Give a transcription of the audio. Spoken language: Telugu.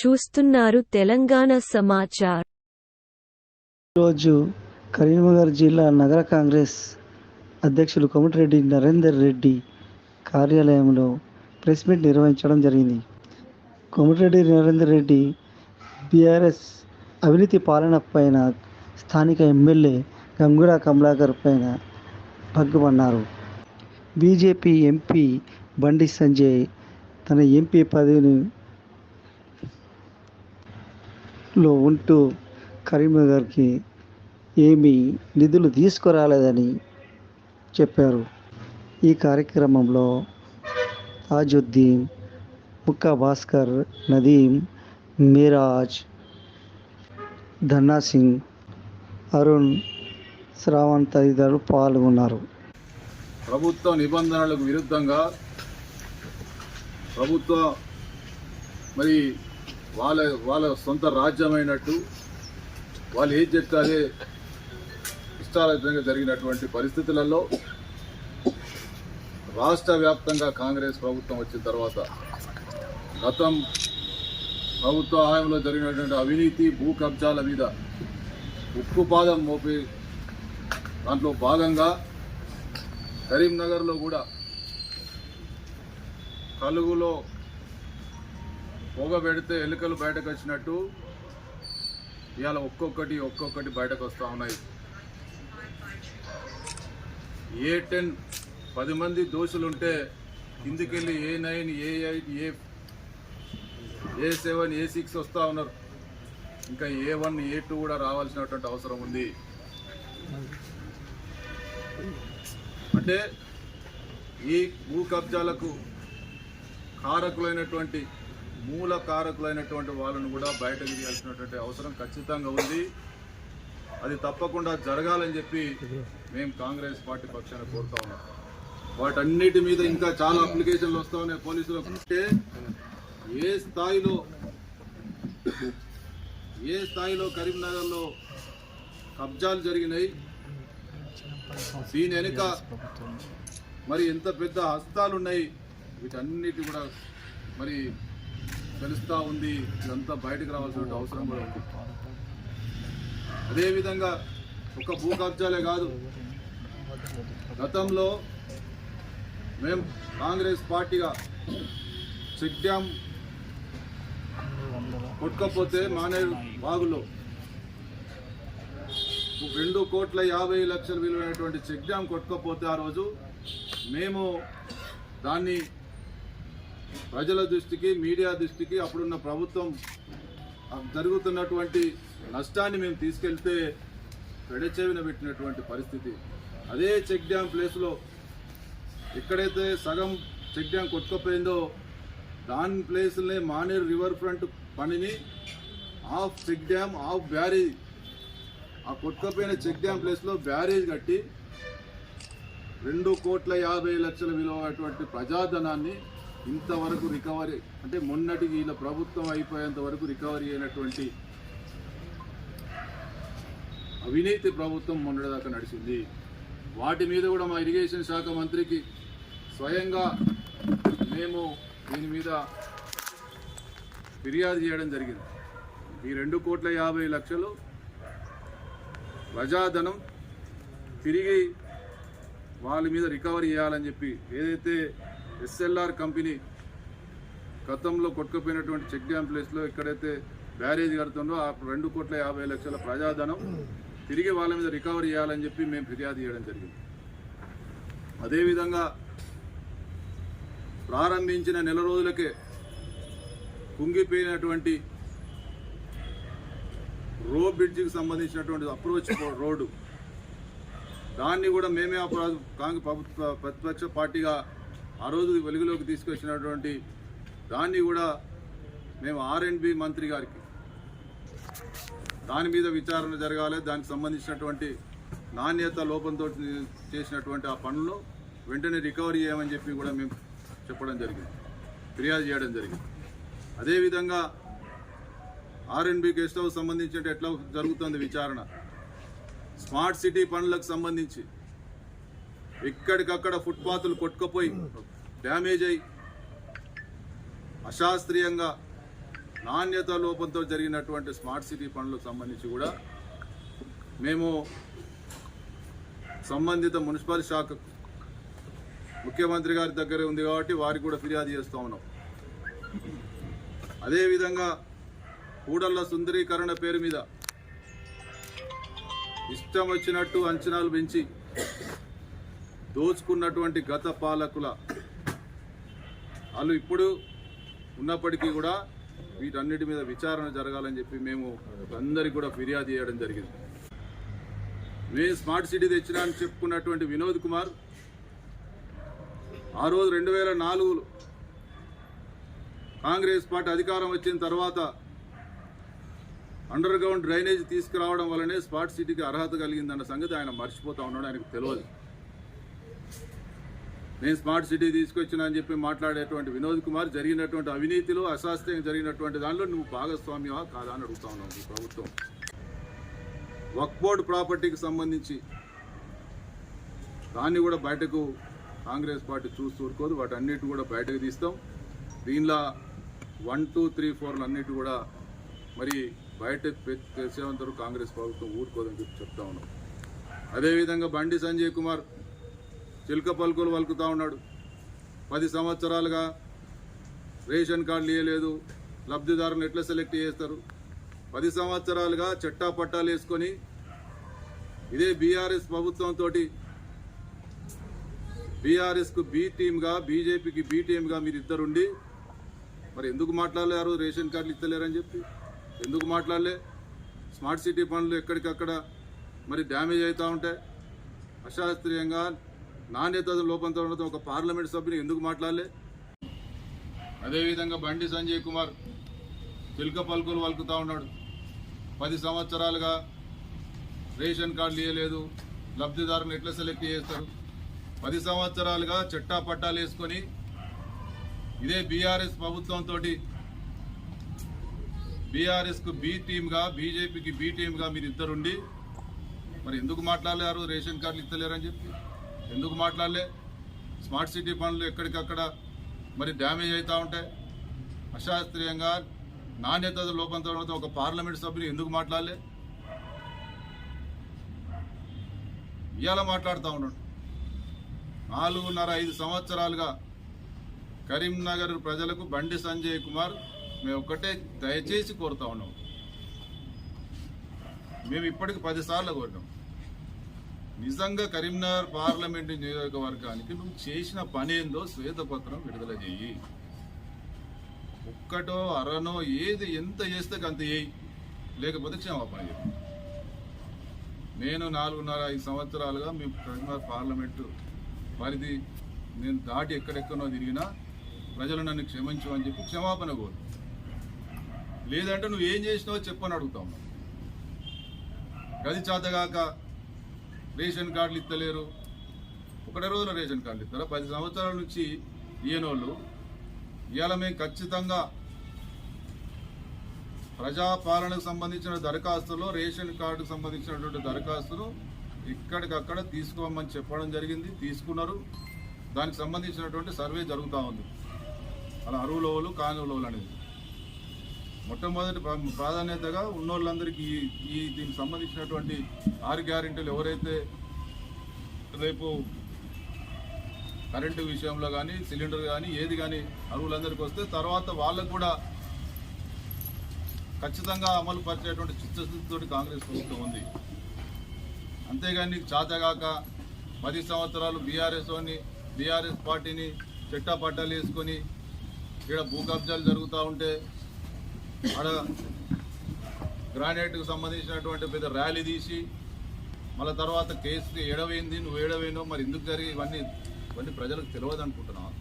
చూస్తున్నారు తెలంగాణ సమాచార్. ఈరోజు కరీంనగర్ జిల్లా నగర కాంగ్రెస్ అధ్యక్షులు కోమటిరెడ్డి నరేందర్ రెడ్డి కార్యాలయంలో ప్రెస్ మీట్ నిర్వహించడం జరిగింది. కోమటిరెడ్డి నరేందర్ రెడ్డి బీఆర్ఎస్ అవినీతి పాలన పైన స్థానిక ఎమ్మెల్యే గంగుల కమలాకర్ పైన భగ్గుమన్నారు. బీజేపీ ఎంపీ బండి సంజయ్ తన ఎంపీ పదవిలో ఉంటూ కరీంనగర్కి ఏమీ నిధులు తీసుకురాలేదని చెప్పారు. ఈ కార్యక్రమంలో తాజుద్దీన్, ముక్కా భాస్కర్, నదీం, మిరాజ్, ధన్నా సింగ్, అరుణ్, శ్రావణ్ తదితరులు పాల్గొన్నారు. ప్రభుత్వ నిబంధనలకు విరుద్ధంగా ప్రభుత్వ మరి వాళ్ళ సొంత రాజ్యమైనట్టు వాళ్ళు ఏం చెప్తే అదే ఇష్టారాజ్యంగా జరిగినటువంటి పరిస్థితులలో రాష్ట్ర వ్యాప్తంగా కాంగ్రెస్ ప్రభుత్వం వచ్చిన తర్వాత గతం ప్రభుత్వ హయాంలో జరిగినటువంటి అవినీతి భూ కబ్జాల మీద ఉక్కుపాదం మోపి దాంట్లో భాగంగా కరీంనగర్లో కూడా కలుగులో పొగ పెడితే ఎలుకలు బయటకు వచ్చినట్టు ఇవాళ ఒక్కొక్కటి బయటకు వస్తూ ఉన్నాయి. A10 10 మంది దోషులుంటే కిందికెళ్ళి A9, A8, A7, A6 వస్తూ ఉన్నారు. ఇంకా A1, A2 కూడా రావాల్సినటువంటి అవసరం ఉంది. అంటే ఈ భూ కబ్జాలకు మూల కారకులైనటువంటి వాళ్ళను కూడా బయటకు తీయాల్సినటువంటి అవసరం ఖచ్చితంగా ఉంది. అది తప్పకుండా జరగాలని చెప్పి మేము కాంగ్రెస్ పార్టీ పక్షాన కోరుతా ఉన్నాం. వాటన్నిటి మీద ఇంకా చాలా అప్లికేషన్లు వస్తూ ఉన్నాయి పోలీసులకు. అంటే ఏ స్థాయిలో కరీంనగర్లో కబ్జాలు జరిగినాయి, దీని వెనుక మరి ఎంత పెద్ద హస్తాలు ఉన్నాయి, వీటన్నిటి కూడా మరి తెలుస్తూ ఉంది. ఇదంతా బయటకు రావాల్సిన అవసరం కూడా ఉంది. అదేవిధంగా ఒక భూ కబ్జాలే కాదు, గతంలో మేము కాంగ్రెస్ పార్టీగా చెక్ డ్యామ్ కొట్టుకపోతే మానేరు వాగులో 2,50,00,000 విలువైనటువంటి చెక్ డ్యామ్ కొట్టుకపోతే ఆ రోజు మేము దాన్ని ప్రజల దృష్టికి, మీడియా దృష్టికి, అప్పుడున్న ప్రభుత్వం జరుగుతున్నటువంటి నష్టాన్ని మేము తీసుకెళ్తే పెడచెవిన పెట్టినటువంటి పరిస్థితి. అదే చెక్ డ్యామ్ ప్లేస్లో ఎక్కడైతే సగం చెక్ డ్యామ్ కొట్టుకపోయిందో దాని ప్లేస్లోనే మానేరు రివర్ ఫ్రంట్ పనిని half check dam, half barrage, ఆ కొట్టుకపోయిన చెక్ డ్యామ్ ప్లేస్లో బ్యారేజ్ కట్టి 2,50,00,000 విలువైనటువంటి ప్రజాధనాన్ని ఇంతవరకు రికవరీ, అంటే మొన్నటికి వీళ్ళ ప్రభుత్వం అయిపోయేంత వరకు రికవరీ అయినటువంటి అవినీతి ప్రభుత్వం మొన్నటిదాకా నడిచింది. వాటి మీద కూడా మా ఇరిగేషన్ శాఖ మంత్రికి స్వయంగా మేము దీని మీద ఫిర్యాదు చేయడం జరిగింది. ఈ 2,50,00,000 ప్రజాధనం తిరిగి వాళ్ళ మీద రికవరీ చేయాలని చెప్పి, ఏదైతే SLR కంపెనీ గతంలో కొట్టుకుపోయినటువంటి చెక్ డ్యామ్ ప్లేస్లో ఎక్కడైతే బ్యారేజ్ కడుతుందో ఆ 2,50,00,000 ప్రజాధనం తిరిగి వాళ్ళ మీద రికవరీ చేయాలని చెప్పి మేము ఫిర్యాదు చేయడం జరిగింది. అదేవిధంగా ప్రారంభించిన నెల రోజులకే కుంగిపోయినటువంటి బ్రిడ్జికి సంబంధించినటువంటి అప్రోచ్ రోడ్డు, దాన్ని కూడా మేమే ప్రతిపక్ష పార్టీగా ఆ రోజు వెలుగులోకి తీసుకొచ్చినటువంటి దాన్ని కూడా మేము R&B మంత్రి గారికి దాని మీద విచారణ జరగాలి, దానికి సంబంధించినటువంటి నాణ్యత లోపంతో చేసినటువంటి ఆ పనులను వెంటనే రికవరీ చేయమని చెప్పి కూడా మేము చెప్పడం జరిగింది, ఫిర్యాదు చేయడం జరిగింది. అదేవిధంగా R&B గెస్ట్ హౌస్ సంబంధించి ఎట్లా జరుగుతుంది విచారణ, స్మార్ట్ సిటీ పనులకు సంబంధించి ఎక్కడికక్కడ ఫుట్పాత్లు కొట్టుకుపోయి డ్యామేజ్ అయ్యి అశాస్త్రీయంగా నాణ్యత లోపంతో జరిగినటువంటి స్మార్ట్ సిటీ పనులకు సంబంధించి కూడా మేము సంబంధిత మున్సిపల్ శాఖ ముఖ్యమంత్రి గారి దగ్గరే ఉంది కాబట్టి వారికి కూడా ఫిర్యాదు చేస్తూ ఉన్నాం. అదేవిధంగా కూడళ్ల సుందరీకరణ పేరు మీద ఇష్టం వచ్చినట్టు అంచనాలు పెంచి దోచుకున్నటువంటి గత పాలకుల వాళ్ళు ఇప్పుడు ఉన్నప్పటికీ కూడా వీటన్నిటి మీద విచారణ జరగాలని చెప్పి మేము అందరికీ కూడా ఫిర్యాదు చేయడం జరిగింది. మేము స్మార్ట్ సిటీ తెచ్చినా అని చెప్పుకున్నటువంటి వినోద్ కుమార్ ఆ రోజు 2004లో కాంగ్రెస్ పార్టీ అధికారం వచ్చిన తర్వాత అండర్ గ్రౌండ్ డ్రైనేజ్ తీసుకురావడం వల్లనే స్మార్ట్ సిటీకి అర్హత కలిగిందన్న సంగతి ఆయన మర్చిపోతా ఉన్నాడు, ఆయనకు తెలియదు. నేను స్మార్ట్ సిటీ తీసుకొచ్చినా అని చెప్పి మాట్లాడేటువంటి వినోద్ కుమార్ జరిగినటువంటి అవినీతిలో అశాస్త్రీయంగా జరిగినటువంటి దానిలో నువ్వు భాగస్వామ్యమా కాదా అని అడుగుతా ఉన్నావు. ఈ ప్రభుత్వం వక్ఫ్ బోర్డు ప్రాపర్టీకి సంబంధించి దాన్ని కూడా బయటకు కాంగ్రెస్ పార్టీ చూస్తూ ఊరుకోదు, వాటన్నిటి కూడా బయటకు తీస్తాం. దీనిలో 1, 2, 3, 4 అన్నిటి కూడా మరి బయట తెలిసేంతవరకు కాంగ్రెస్ ప్రభుత్వం ఊరుకోదని చెప్పి చెప్తా ఉన్నాం. అదేవిధంగా బండి సంజయ్ కుమార్ చిలక పలుకులు వలుకుతా ఉన్నాడు. 10 సంవత్సరాలుగా రేషన్ కార్డులు ఇవ్వలేదు, లబ్ధిదారులను ఎట్లా సెలెక్ట్ చేస్తారు? 10 సంవత్సరాలుగా చట్టా పట్టాలు వేసుకొని ఇదే బీఆర్ఎస్ ప్రభుత్వంతో బీఆర్ఎస్కు బి టీమ్గా బీజేపీకి బి టీమ్గా మీరు ఇద్దరుండి మరి ఎందుకు మాట్లాడలేరు? రేషన్ కార్డులు ఇస్తలేరని చెప్పి ఎందుకు మాట్లాడలే? స్మార్ట్ సిటీ పనులు ఎక్కడికక్కడ మరి డ్యామేజ్ అవుతూ ఉంటాయి, అశాస్త్రీయంగా నాణ్యత లోపంతో ఉండటం ఒక పార్లమెంట్ సభ్యుని ఎందుకు మాట్లాడలే? అదేవిధంగా బండి సంజయ్ కుమార్ చిలక పలుకులు వలుకుతా ఉన్నాడు. 10 సంవత్సరాలుగా రేషన్ కార్డులు ఇవ్వలేదు, లబ్ధిదారులను ఎట్లా సెలెక్ట్ చేస్తారు? 10 సంవత్సరాలుగా చట్టా పట్టాలు వేసుకొని ఇదే బీఆర్ఎస్ ప్రభుత్వంతో బీఆర్ఎస్కు బి టీమ్గా బీజేపీకి బి టీమ్గా మీరు ఇద్దరుండి మరి ఎందుకు మాట్లాడలేరు? రేషన్ కార్డులు ఇస్తలేరని చెప్పి ఎందుకు మాట్లాడలే? స్మార్ట్ సిటీ పనులు ఎక్కడికక్కడ మరి డ్యామేజ్ అవుతూ ఉంటాయి, అశాస్త్రీయంగా నాణ్యత లోపంతో ఉండటం ఒక పార్లమెంట్ సభ్యుని ఎందుకు మాట్లాడలే? ఇవాళ మాట్లాడుతూ ఉన్నాడు. 4.5 సంవత్సరాలుగా కరీంనగర్ ప్రజలకు బండి సంజయ్ కుమార్ మేము ఒక్కటే దయచేసి కోరుతా ఉన్నాం. మేము ఇప్పటికి 10 సార్లు కోరినాం. నిజంగా కరీంనగర్ పార్లమెంటు నియోజకవర్గానికి నువ్వు చేసిన పని ఏందో శ్వేతపత్రం విడుదల చేయి. ఒక్కటో అరనో ఏది ఎంత చేస్తే అంత చేయి, లేకపోతే క్షమాపణ చెప్పి. నేను 4.5 సంవత్సరాలుగా మేము కరీంనగర్ పార్లమెంటు పరిధి నేను దాటి ఎక్కడెక్కడో తిరిగినా ప్రజలు నన్ను క్షమించు అని చెప్పి క్షమాపణ కోరు. లేదంటే నువ్వు ఏం చేసినావో చెప్పని అడుగుతాము. గది చేతగాక రేషన్ కార్డులు ఇస్తలేరు, ఒకటే రోజులో రేషన్ కార్డులు ఇస్తారా? 10 సంవత్సరాల నుంచి ఇయ్యనోళ్ళు ఇవాళ మేము ఖచ్చితంగా ప్రజాపాలనకు సంబంధించిన దరఖాస్తులో రేషన్ కార్డుకు సంబంధించినటువంటి దరఖాస్తును ఇక్కడికక్కడ తీసుకోమని చెప్పడం జరిగింది, తీసుకున్నారు. దానికి సంబంధించినటువంటి సర్వే జరుగుతూ ఉంది. అలా అరువులోలు కానులోలు అనేది మొట్టమొదటి ప్రాధాన్యతగా ఉన్నోళ్ళందరికీ దీనికి సంబంధించినటువంటి 6 గ్యారెంటీలు ఎవరైతే రేపు కరెంటు విషయంలో కానీ సిలిండర్ కానీ ఏది కానీ అరువులందరికీ వస్తే తర్వాత వాళ్ళకు కూడా ఖచ్చితంగా అమలు పరిచేటువంటి చిత్తశుద్ధితో కాంగ్రెస్ ప్రభుత్వం ఉంది. అంతేగాని చేతగాక 10 సంవత్సరాలు బీఆర్ఎస్ పార్టీని చెట్టా పట్టాలు వేసుకొని ఇక్కడ భూ కబ్జాలు జరుగుతూ ఉంటే ఆడ గ్రానైట్కు సంబంధించినటువంటి పెద్ద ర్యాలీ తీసి మళ్ళీ తర్వాత కేసుకి ఏడవైంది, నువ్వు ఏడవైనావు, మరి ఎందుకు జరిగి ఇవన్నీ ప్రజలకు తెలియదు అనుకుంటున్నావు.